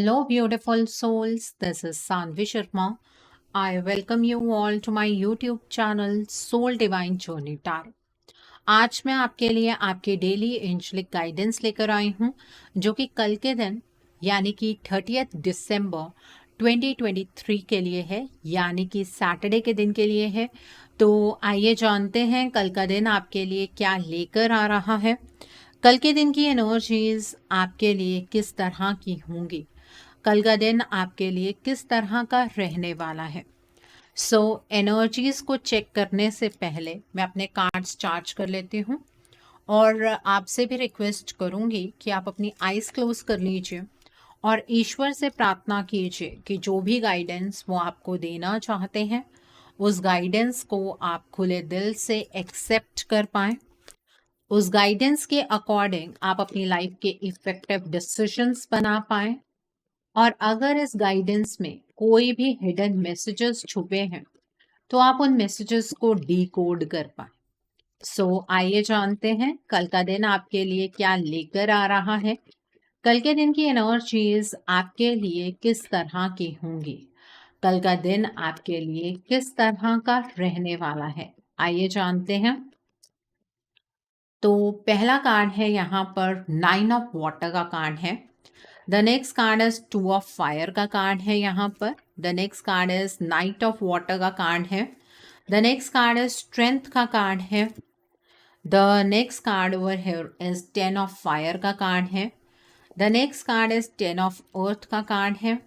Hello, beautiful souls. This is Sanvi Sharma. I welcome you all to my YouTube channel Soul Divine Journey Tarot. आज मैं आपके लिए आपके daily angelic guidance लेकर आई हूँ जो कि कल के दिन यानी कि 30 दिसंबर 2023 के लिए है, यानी कि सैटरडे के दिन के लिए है। तो आइए जानते हैं कल का दिन आपके लिए क्या लेकर आ रहा है। कल के दिन की एनर्जीज आपके लिए किस तरह की होंगी, कल का दिन आपके लिए किस तरह का रहने वाला है। एनर्जीज को चेक करने से पहले मैं अपने कार्ड्स चार्ज कर लेती हूँ और आपसे भी रिक्वेस्ट करूँगी कि आप अपनी आइज़ क्लोज कर लीजिए और ईश्वर से प्रार्थना कीजिए कि जो भी गाइडेंस वो आपको देना चाहते हैं उस गाइडेंस को आप खुले दिल से एक्सेप्ट कर पाएँ। उस गाइडेंस के अकॉर्डिंग आप अपनी लाइफ के इफेक्टिव डिसीजंस बना पाएँ और अगर इस गाइडेंस में कोई भी हिडन मैसेजेस छुपे हैं तो आप उन मैसेजेस को डीकोड कर पाए। आइए जानते हैं कल का दिन आपके लिए क्या लेकर आ रहा है। कल के दिन की एनर्जीज आपके लिए किस तरह की होंगी, कल का दिन आपके लिए किस तरह का रहने वाला है, आइए जानते हैं। तो पहला कार्ड है यहाँ पर 9 ऑफ वाटर का कार्ड है। The next card is 2 of fire का कार्ड है यहाँ पर। The next card is night of water का कार्ड है। The next card is strength का कार्ड है। The next card over here is 10 of fire का कार्ड है। The next card is 10 of earth का कार्ड है।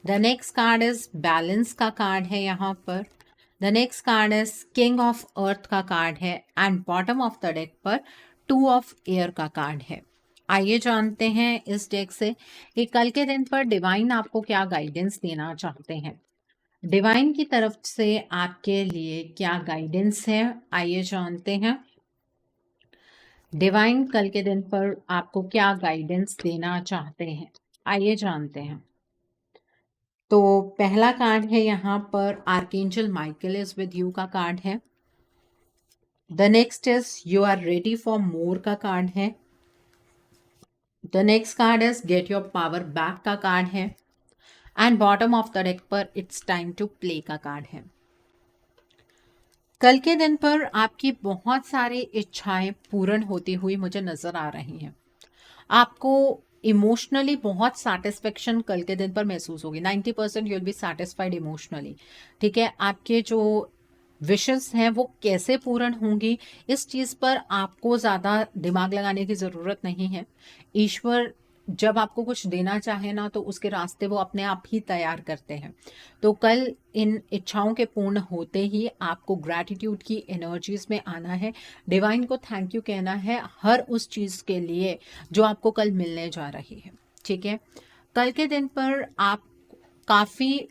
The next card is balance का card है यहाँ पर। The next card is king of earth का कार्ड है and bottom of the deck पर 2 ऑफ एयर का कार्ड है। आइए जानते हैं इस डेक से कि कल के दिन पर डिवाइन आपको क्या गाइडेंस देना चाहते हैं। डिवाइन की तरफ से आपके लिए क्या गाइडेंस है, आइए जानते हैं। डिवाइन कल के दिन पर आपको क्या गाइडेंस देना चाहते हैं, आइए जानते हैं। तो पहला कार्ड है यहाँ पर archangel Michael is with you का कार्ड है। The next is you are ready for more का कार्ड है। The next card is get your power back का कार्ड है and bottom of the deck पर इट्स टाइम टू प्ले का card है। कल के दिन पर आपकी बहुत सारी इच्छाएं पूर्ण होती हुई मुझे नजर आ रही हैं। आपको इमोशनली बहुत सेटिस्फेक्शन कल के दिन पर महसूस होगी। 90% यूल बी सेटिस्फाइड इमोशनली। ठीक है, आपके जो विशेस हैं वो कैसे पूर्ण होंगी इस चीज़ पर आपको ज़्यादा दिमाग लगाने की ज़रूरत नहीं है। ईश्वर जब आपको कुछ देना चाहे ना तो उसके रास्ते वो अपने आप ही तैयार करते हैं। तो कल इन इच्छाओं के पूर्ण होते ही आपको ग्रैटिट्यूड की एनर्जीज में आना है, डिवाइन को थैंक यू कहना है हर उस चीज़ के लिए जो आपको कल मिलने जा रही है। ठीक है, कल के दिन पर आप काफ़ी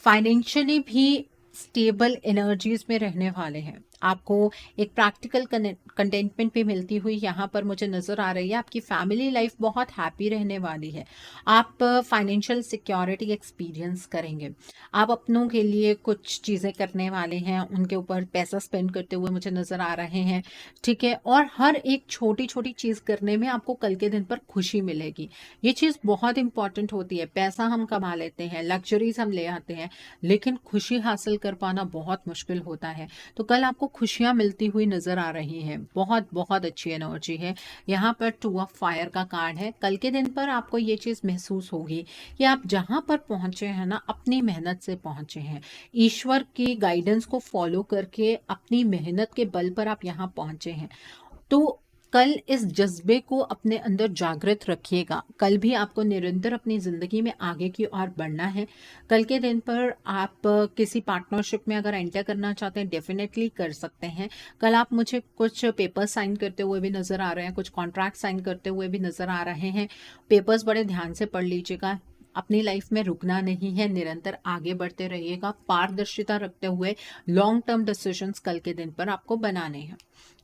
फाइनेंशियली भी स्टेबल एनर्जीज में रहने वाले हैं। आपको एक प्रैक्टिकल कंटेंटमेंट भी मिलती हुई यहाँ पर मुझे नज़र आ रही है। आपकी फैमिली लाइफ बहुत हैप्पी रहने वाली है। आप फाइनेंशियल सिक्योरिटी एक्सपीरियंस करेंगे। आप अपनों के लिए कुछ चीज़ें करने वाले हैं, उनके ऊपर पैसा स्पेंड करते हुए मुझे नज़र आ रहे हैं। ठीक है, और हर एक छोटी छोटी चीज़ करने में आपको कल के दिन पर खुशी मिलेगी। ये चीज़ बहुत इंपॉर्टेंट होती है। पैसा हम कमा लेते हैं, लग्जरीज हम ले आते हैं, लेकिन खुशी हासिल कर पाना बहुत मुश्किल होता है। तो कल आपको खुशियां मिलती हुई नजर आ रही हैं। बहुत बहुत अच्छी एनर्जी है। यहाँ पर 2 ऑफ फायर का कार्ड है। कल के दिन पर आपको ये चीज़ महसूस होगी कि आप जहाँ पर पहुँचे हैं ना, अपनी मेहनत से पहुँचे हैं। ईश्वर की गाइडेंस को फॉलो करके अपनी मेहनत के बल पर आप यहाँ पहुँचे हैं। तो कल इस जज्बे को अपने अंदर जागृत रखिएगा। कल भी आपको निरंतर अपनी ज़िंदगी में आगे की ओर बढ़ना है। कल के दिन पर आप किसी पार्टनरशिप में अगर एंटर करना चाहते हैं डेफिनेटली कर सकते हैं। कल आप मुझे कुछ पेपर्स साइन करते हुए भी नज़र आ रहे हैं, कुछ कॉन्ट्रैक्ट साइन करते हुए भी नज़र आ रहे हैं। पेपर्स बड़े ध्यान से पढ़ लीजिएगा। अपनी लाइफ में रुकना नहीं है, निरंतर आगे बढ़ते रहिएगा। पारदर्शिता रखते हुए लॉन्ग टर्म डिसीजंस कल के दिन पर आपको बनाने हैं।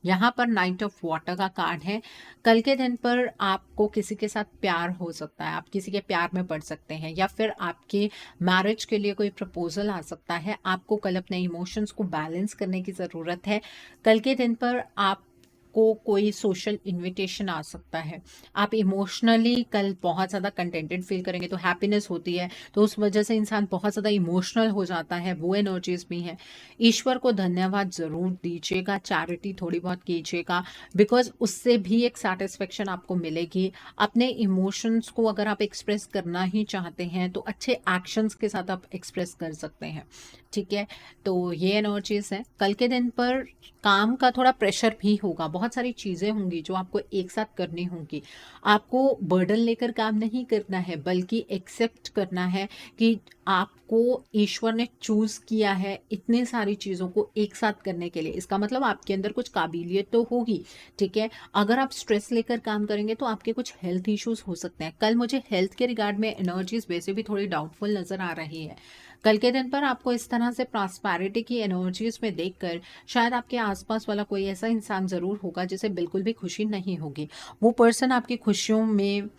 यहाँ पर नाइट ऑफ वाटर का कार्ड है। कल के दिन पर आपको किसी के साथ प्यार हो सकता है, आप किसी के प्यार में पड़ सकते हैं, या फिर आपके मैरिज के लिए कोई प्रपोजल आ सकता है। आपको कल अपने इमोशंस को बैलेंस करने की ज़रूरत है। कल के दिन पर आप आपको कोई सोशल इनविटेशन आ सकता है। आप इमोशनली कल बहुत ज़्यादा कंटेंटेड फील करेंगे, तो हैप्पीनेस होती है, तो उस वजह से इंसान बहुत ज़्यादा इमोशनल हो जाता है, वो एनर्जीज भी हैं। ईश्वर को धन्यवाद ज़रूर दीजिएगा, चैरिटी थोड़ी बहुत कीजिएगा, बिकॉज उससे भी एक सेटिस्फेक्शन आपको मिलेगी। अपने इमोशंस को अगर आप एक्सप्रेस करना ही चाहते हैं तो अच्छे एक्शंस के साथ आप एक्सप्रेस कर सकते हैं, ठीक है। तो ये एनर्जीज है। कल के दिन पर काम का थोड़ा प्रेशर भी होगा, बहुत सारी चीज़ें होंगी जो आपको एक साथ करनी होंगी। आपको बर्डन लेकर काम नहीं करना है, बल्कि एक्सेप्ट करना है कि आपको ईश्वर ने चूज किया है इतनी सारी चीज़ों को एक साथ करने के लिए। इसका मतलब आपके अंदर कुछ काबिलियत तो होगी, ठीक है। अगर आप स्ट्रेस लेकर काम करेंगे तो आपके कुछ हेल्थ इश्यूज हो सकते हैं। कल मुझे हेल्थ के रिगार्ड में एनर्जीज वैसे भी थोड़ी डाउटफुल नजर आ रही है। कल के दिन पर आपको इस तरह से प्रॉस्पेरिटी की एनर्जीज में देखकर शायद आपके आसपास वाला कोई ऐसा इंसान ज़रूर होगा जिसे बिल्कुल भी खुशी नहीं होगी। वो पर्सन आपकी खुशियों में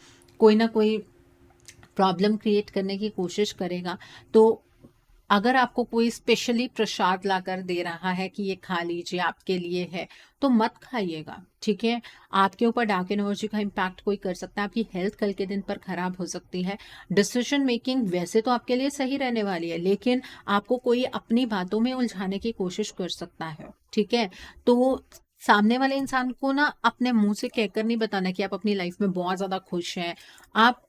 कोई ना कोई प्रॉब्लम क्रिएट करने की कोशिश करेगा। तो अगर आपको कोई स्पेशली प्रसाद लाकर दे रहा है कि ये खा लीजिए, आपके लिए है, तो मत खाइएगा, ठीक है। आपके ऊपर डार्क एनर्जी का इम्पैक्ट कोई कर सकता है, आपकी हेल्थ कल के दिन पर खराब हो सकती है। डिसीजन मेकिंग वैसे तो आपके लिए सही रहने वाली है, लेकिन आपको कोई अपनी बातों में उलझाने की कोशिश कर सकता है, ठीक है। तो सामने वाले इंसान को ना अपने मुंह से कहकर नहीं बताना कि आप अपनी लाइफ में बहुत ज्यादा खुश हैं। आप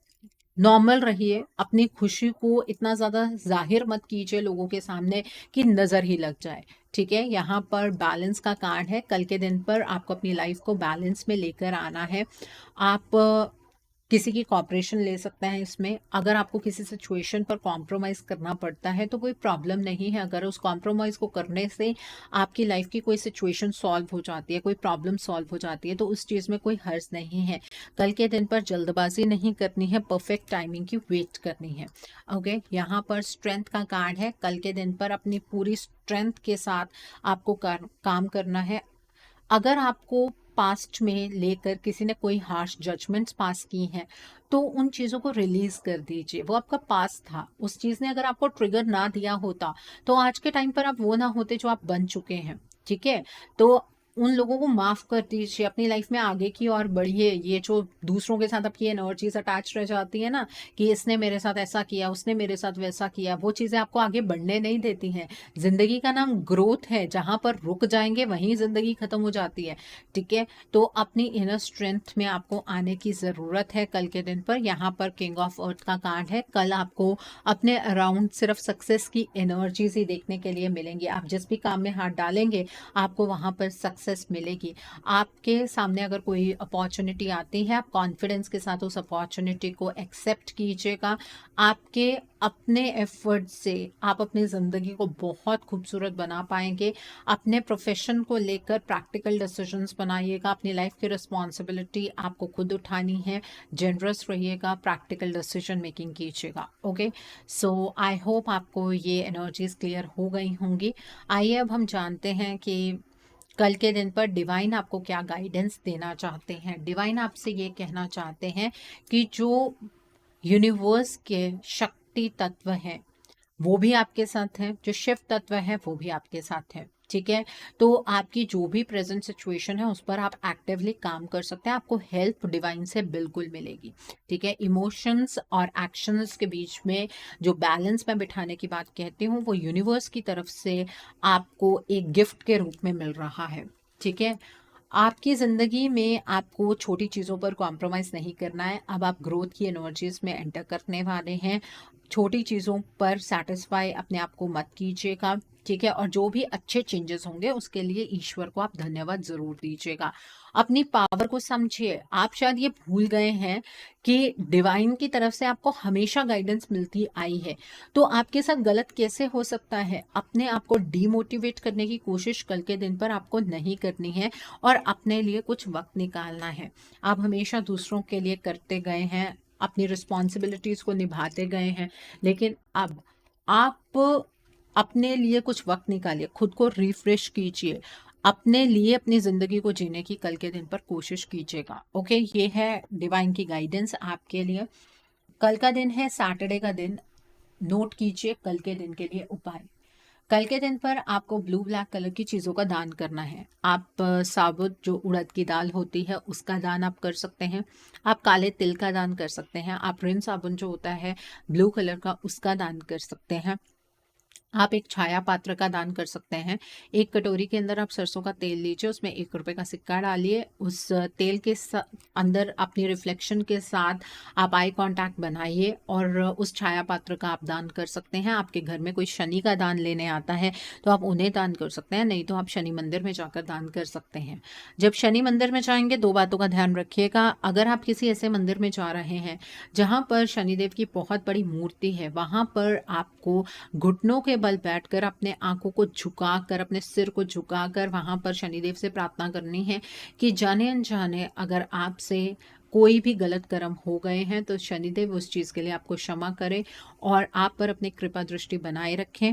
नॉर्मल रहिए, अपनी खुशी को इतना ज़्यादा ज़ाहिर मत कीजिए लोगों के सामने कि नज़र ही लग जाए, ठीक है। यहाँ पर बैलेंस का कार्ड है। कल के दिन पर आपको अपनी लाइफ को बैलेंस में लेकर आना है। आप किसी की कॉपरेशन ले सकते हैं इसमें। अगर आपको किसी सिचुएशन पर कॉम्प्रोमाइज़ करना पड़ता है तो कोई प्रॉब्लम नहीं है। अगर उस कॉम्प्रोमाइज़ को करने से आपकी लाइफ की कोई सिचुएशन सॉल्व हो जाती है, कोई प्रॉब्लम सॉल्व हो जाती है, तो उस चीज़ में कोई हर्ज नहीं है। कल के दिन पर जल्दबाजी नहीं करनी है, परफेक्ट टाइमिंग की वेट करनी है, ओके। यहाँ पर स्ट्रेंथ का कार्ड है। कल के दिन पर अपनी पूरी स्ट्रेंथ के साथ आपको काम करना है। अगर आपको पास्ट में लेकर किसी ने कोई हार्श जजमेंट्स पास की हैं, तो उन चीज़ों को रिलीज कर दीजिए। वो आपका पास्ट था, उस चीज़ ने अगर आपको ट्रिगर ना दिया होता तो आज के टाइम पर आप वो ना होते जो आप बन चुके हैं, ठीक है। तो उन लोगों को माफ कर दीजिए, अपनी लाइफ में आगे की और बढ़िए। ये जो दूसरों के साथ आपकी एनर्जीज अटैच रह जाती है ना, कि इसने मेरे साथ ऐसा किया, उसने मेरे साथ वैसा किया, वो चीज़ें आपको आगे बढ़ने नहीं देती हैं। जिंदगी का नाम ग्रोथ है, जहां पर रुक जाएंगे वहीं जिंदगी खत्म हो जाती है, ठीक है। तो अपनी इनर स्ट्रेंथ में आपको आने की ज़रूरत है कल के दिन पर। यहाँ पर किंग ऑफ अर्थ का कार्ड है। कल आपको अपने अराउंड सिर्फ सक्सेस की एनर्जीज ही देखने के लिए मिलेंगी। आप जिस भी काम में हाथ डालेंगे आपको वहाँ पर सक्सेस मिलेगी। आपके सामने अगर कोई अपॉर्चुनिटी आती है, आप कॉन्फिडेंस के साथ उस अपॉर्चुनिटी को एक्सेप्ट कीजिएगा। आपके अपने एफर्ट से आप अपनी ज़िंदगी को बहुत खूबसूरत बना पाएंगे। अपने प्रोफेशन को लेकर प्रैक्टिकल डिसीजंस बनाइएगा। अपनी लाइफ की रिस्पॉन्सिबिलिटी आपको खुद उठानी है। जेनरस रहिएगा, प्रैक्टिकल डिसीजन मेकिंग कीजिएगा, ओके। सो आई होप आपको ये एनर्जीज क्लियर हो गई होंगी। आइए अब हम जानते हैं कि कल के दिन पर डिवाइन आपको क्या गाइडेंस देना चाहते हैं। डिवाइन आपसे ये कहना चाहते हैं कि जो यूनिवर्स के शक्ति तत्व हैं वो भी आपके साथ हैं, जो शिव तत्व है वो भी आपके साथ है, ठीक है। तो आपकी जो भी प्रेजेंट सिचुएशन है उस पर आप एक्टिवली काम कर सकते हैं। आपको हेल्प डिवाइन से बिल्कुल मिलेगी, ठीक है। इमोशंस और एक्शंस के बीच में जो बैलेंस मैं बिठाने की बात कहती हूँ वो यूनिवर्स की तरफ से आपको एक गिफ्ट के रूप में मिल रहा है, ठीक है। आपकी ज़िंदगी में आपको छोटी चीज़ों पर कॉम्प्रोमाइज़ नहीं करना है। अब आप ग्रोथ की एनर्जीज में एंटर करने वाले हैं। छोटी चीज़ों पर सेटिस्फाई अपने आप को मत कीजिएगा, ठीक है। और जो भी अच्छे चेंजेस होंगे उसके लिए ईश्वर को आप धन्यवाद ज़रूर दीजिएगा। अपनी पावर को समझिए। आप शायद ये भूल गए हैं कि डिवाइन की तरफ से आपको हमेशा गाइडेंस मिलती आई है, तो आपके साथ गलत कैसे हो सकता है। अपने आप को डीमोटिवेट करने की कोशिश कल के दिन पर आपको नहीं करनी है और अपने लिए कुछ वक्त निकालना है। आप हमेशा दूसरों के लिए करते गए हैं, अपनी रिस्पॉन्सिबिलिटीज को निभाते गए हैं, लेकिन अब आप अपने लिए कुछ वक्त निकालिए, खुद को रिफ्रेश कीजिए, अपने लिए अपनी जिंदगी को जीने की कल के दिन पर कोशिश कीजिएगा, ओके। ये है डिवाइन की गाइडेंस आपके लिए। कल का दिन है सैटरडे का दिन। नोट कीजिए कल के दिन के लिए उपाय। कल के दिन पर आपको ब्लू ब्लैक कलर की चीज़ों का दान करना है। आप साबुत जो उड़द की दाल होती है उसका दान आप कर सकते हैं। आप काले तिल का दान कर सकते हैं। आप रिन साबुन जो होता है ब्लू कलर का उसका दान कर सकते हैं। आप एक छाया पात्र का दान कर सकते हैं। एक कटोरी के अंदर आप सरसों का तेल लीजिए, उसमें 1 रुपए का सिक्का डालिए। उस तेल के अंदर अपनी रिफ्लेक्शन के साथ आप आई कांटेक्ट बनाइए और उस छाया पात्र का आप दान कर सकते हैं। आपके घर में कोई शनि का दान लेने आता है तो आप उन्हें दान कर सकते हैं, नहीं तो आप शनि मंदिर में जाकर दान कर सकते हैं। जब शनि मंदिर में जाएंगे 2 बातों का ध्यान रखिएगा। अगर आप किसी ऐसे मंदिर में जा रहे हैं जहाँ पर शनिदेव की बहुत बड़ी मूर्ति है, वहाँ पर आपको घुटनों के बल बैठकर अपने आंखों को झुकाकर, अपने सिर को झुकाकर वहां पर शनिदेव से प्रार्थना करनी है कि जाने अनजाने अगर आपसे कोई भी गलत कर्म हो गए हैं तो शनिदेव उस चीज के लिए आपको क्षमा करे और आप पर अपनी कृपा दृष्टि बनाए रखें।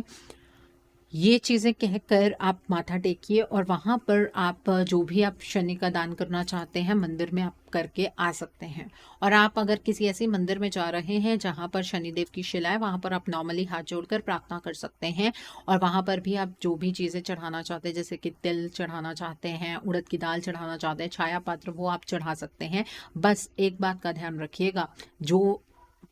ये चीज़ें कहकर आप माथा टेकिए और वहाँ पर आप जो भी आप शनि का दान करना चाहते हैं मंदिर में आप करके आ सकते हैं। और आप अगर किसी ऐसे मंदिर में जा रहे हैं जहाँ पर शनिदेव की शिला है, वहाँ पर आप नॉर्मली हाथ जोड़कर प्रार्थना कर सकते हैं और वहाँ पर भी आप जो भी चीज़ें चढ़ाना चाहते हैं, जैसे कि तिल चढ़ाना चाहते हैं, उड़द की दाल चढ़ाना चाहते हैं, छाया पात्र, वो आप चढ़ा सकते हैं। बस एक बात का ध्यान रखिएगा, जो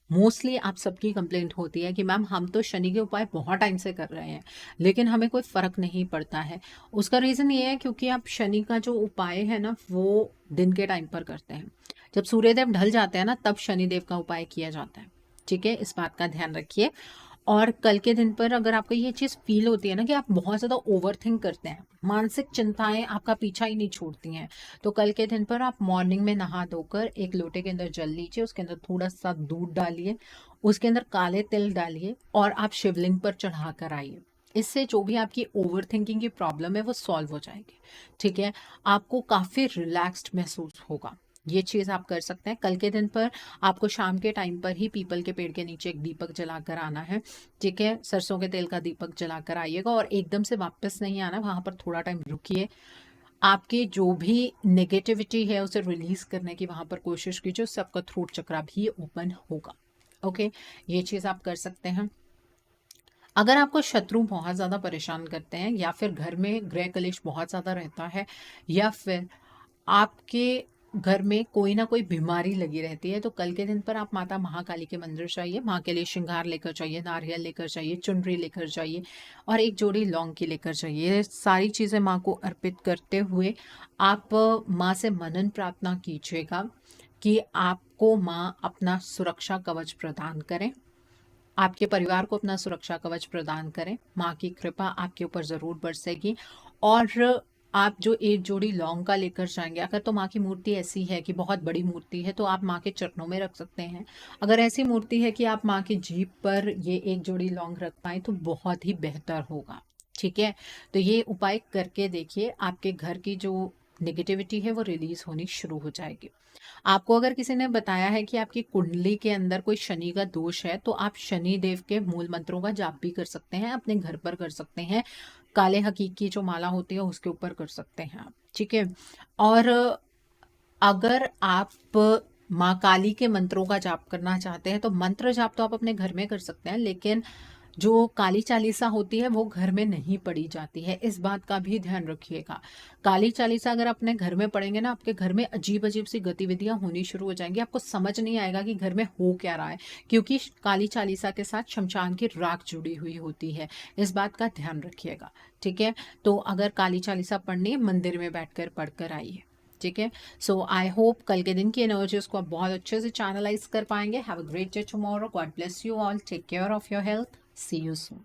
मोस्टली आप सबकी कंप्लेंट होती है कि मैम हम तो शनि के उपाय बहुत टाइम से कर रहे हैं लेकिन हमें कोई फर्क नहीं पड़ता है। उसका रीज़न ये है क्योंकि आप शनि का जो उपाय है ना वो दिन के टाइम पर करते हैं। जब सूर्यदेव ढल जाते हैं ना तब शनिदेव का उपाय किया जाता है। ठीक है, इस बात का ध्यान रखिए। और कल के दिन पर अगर आपको ये चीज़ फील होती है ना कि आप बहुत ज़्यादा ओवर थिंक करते हैं, मानसिक चिंताएं आपका पीछा ही नहीं छोड़ती हैं, तो कल के दिन पर आप मॉर्निंग में नहा धोकर एक लोटे के अंदर जल लीजिए, उसके अंदर थोड़ा सा दूध डालिए, उसके अंदर काले तिल डालिए और आप शिवलिंग पर चढ़ा कर आइए। इससे जो भी आपकी ओवर थिंकिंग की प्रॉब्लम है वो सॉल्व हो जाएगी। ठीक है, आपको काफ़ी रिलैक्स्ड महसूस होगा। ये चीज़ आप कर सकते हैं। कल के दिन पर आपको शाम के टाइम पर ही पीपल के पेड़ के नीचे एक दीपक जलाकर आना है। ठीक है, सरसों के तेल का दीपक जलाकर आइएगा और एकदम से वापस नहीं आना, वहाँ पर थोड़ा टाइम रुकिए। आपकी जो भी नेगेटिविटी है उसे रिलीज करने की वहाँ पर कोशिश कीजिए, उससे आपका थ्रोट चक्रा भी ओपन होगा। ओके, ये चीज़ आप कर सकते हैं। अगर आपको शत्रु बहुत ज़्यादा परेशान करते हैं या फिर घर में गृह कलेश बहुत ज़्यादा रहता है या फिर आपके घर में कोई ना कोई बीमारी लगी रहती है, तो कल के दिन पर आप माता महाकाली के मंदिर जाइए। माँ के लिए श्रृंगार लेकर जाइए, नारियल लेकर जाइए, चुनरी लेकर जाइए और एक जोड़ी लौंग की लेकर जाइए। ये सारी चीज़ें माँ को अर्पित करते हुए आप माँ से मनन प्रार्थना कीजिएगा कि आपको माँ अपना सुरक्षा कवच प्रदान करें, आपके परिवार को अपना सुरक्षा कवच प्रदान करें। माँ की कृपा आपके ऊपर ज़रूर बरसेगी। और आप जो एक जोड़ी लौंग का लेकर जाएंगे, अगर तो माँ की मूर्ति ऐसी है कि बहुत बड़ी मूर्ति है तो आप माँ के चरणों में रख सकते हैं। अगर ऐसी मूर्ति है कि आप माँ की जीभ पर ये एक जोड़ी लौंग रख पाए तो बहुत ही बेहतर होगा। ठीक है, तो ये उपाय करके देखिए, आपके घर की जो नेगेटिविटी है वो रिलीज होनी शुरू हो जाएगी। आपको अगर किसी ने बताया है कि आपकी कुंडली के अंदर कोई शनि का दोष है तो आप शनि देव के मूल मंत्रों का जाप भी कर सकते हैं, अपने घर पर कर सकते हैं। काले हकीक की जो माला होती है उसके ऊपर कर सकते हैं आप। ठीक है, और अगर आप माँ काली के मंत्रों का जाप करना चाहते हैं तो मंत्र जाप तो आप अपने घर में कर सकते हैं, लेकिन जो काली चालीसा होती है वो घर में नहीं पढ़ी जाती है। इस बात का भी ध्यान रखिएगा। काली चालीसा अगर अपने घर में पढ़ेंगे ना, आपके घर में अजीब अजीब सी गतिविधियां होनी शुरू हो जाएंगी, आपको समझ नहीं आएगा कि घर में हो क्या रहा है, क्योंकि काली चालीसा के साथ शमशान की राख जुड़ी हुई होती है। इस बात का ध्यान रखिएगा। ठीक है, तो अगर काली चालीसा पढ़नी है मंदिर में बैठकर पढ़कर आइए। ठीक है, सो आई होप कल के दिन की एनर्जीज को आप बहुत अच्छे से चैनलाइज कर पाएंगे। Have a great day tomorrow. God bless you all. Take care of your health. See you soon.